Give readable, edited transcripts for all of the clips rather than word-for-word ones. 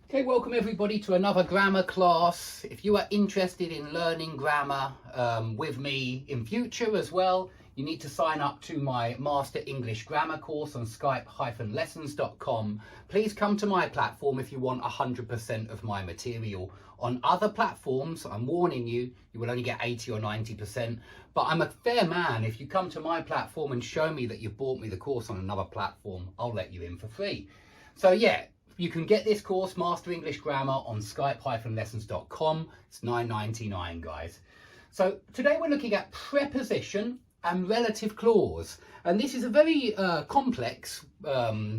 Okay, welcome everybody to another grammar class. If you are interested in learning grammar with me in future as well, you need to sign up to my Master English Grammar course on Skype-lessons.com. Please come to my platform if you want 100% of my material. On other platforms, I'm warning you, you will only get 80 or 90%. But I'm a fair man. If you come to my platform and show me that you've bought me the course on another platform, I'll let you in for free. So yeah. You can get this course, Master English Grammar, on Skype-lessons.com. It's $9.99, guys. So today we're looking at preposition and relative clause. And this is a very complex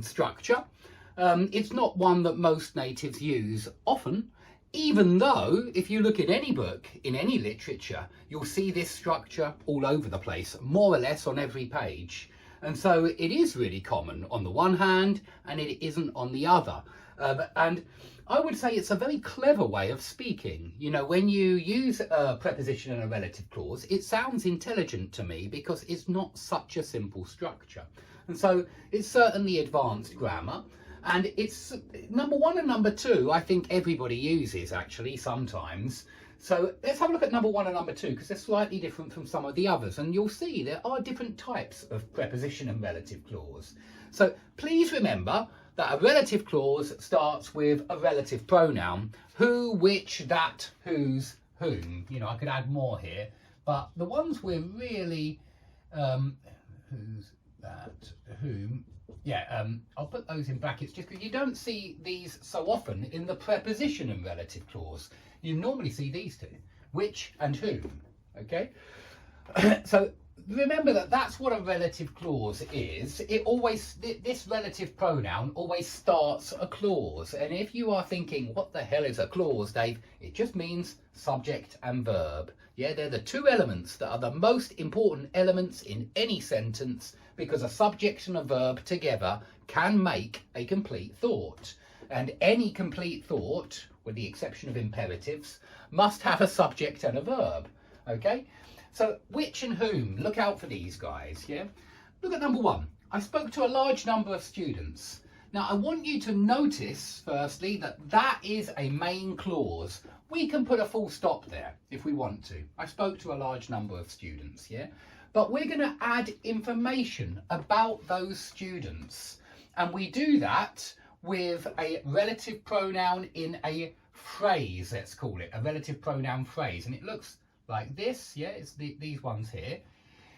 structure. It's not one that most natives use often, even though if you look at any book, in any literature, you'll see this structure all over the place, more or less on every page. And so it is really common on the one hand, and it isn't on the other. And I would say it's a very clever way of speaking. You know, when you use a preposition and a relative clause, it sounds intelligent to me because it's not such a simple structure. And so it's certainly advanced grammar. And it's number one and number two, I think everybody uses actually sometimes. So let's have a look at number one and number two because they're slightly different from some of the others, and you'll see there are different types of preposition and relative clause. So please remember that a relative clause starts with a relative pronoun: who, which, that, whose, whom. You know, I could add more here, but the ones we're really whose, that, whom. Yeah, I'll put those in brackets just because you don't see these so often in the preposition and relative clause. You normally see these two, which and whom, okay? So remember that that's what a relative clause is. This relative pronoun always starts a clause. And if you are thinking, what the hell is a clause, Dave? It just means subject and verb. Yeah, they're the two elements that are the most important elements in any sentence, because a subject and a verb together can make a complete thought. And any complete thought, with the exception of imperatives, must have a subject and a verb. Okay? So which and whom, look out for these guys, yeah? Look at number one. I spoke to a large number of students. Now I want you to notice, firstly, that that is a main clause. We can put a full stop there if we want to. I spoke to a large number of students, yeah? But we're going to add information about those students. And we do that with a relative pronoun in a phrase, let's call it, a relative pronoun phrase. And it looks like this, yeah, it's these ones here.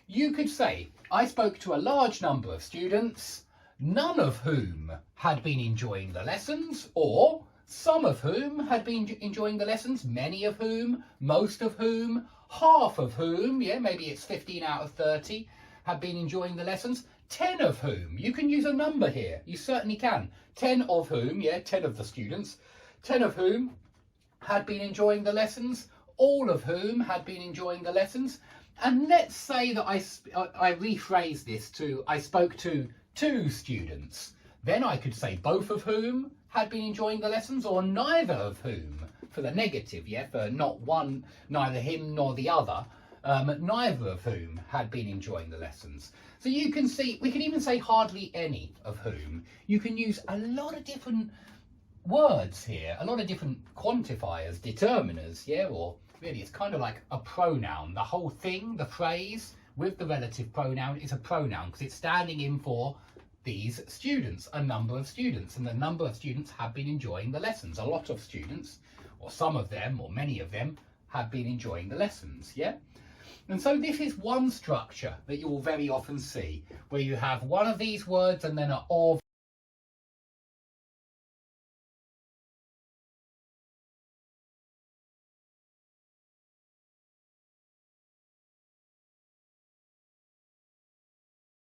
You could say, I spoke to a large number of students, none of whom had been enjoying the lessons, or some of whom had been enjoying the lessons, many of whom, most of whom, half of whom, yeah, maybe it's 15 out of 30, have been enjoying the lessons, 10 of whom, you can use a number here, you certainly can, 10 of whom, yeah, 10 of the students, 10 of whom had been enjoying the lessons, all of whom had been enjoying the lessons. And let's say that I rephrase this to, I spoke to 2 students. Then I could say both of whom had been enjoying the lessons, or neither of whom, for the negative, yeah, for not one, neither him nor the other, neither of whom had been enjoying the lessons. So you can see, we can even say hardly any of whom. You can use a lot of different words here, a lot of different quantifiers, determiners, yeah, or really it's kind of like a pronoun. The whole thing, the phrase with the relative pronoun is a pronoun because it's standing in for these students, a number of students, and the number of students have been enjoying the lessons. A lot of students, or some of them, or many of them, have been enjoying the lessons, yeah? And so this is one structure that you will very often see, where you have one of these words and then an of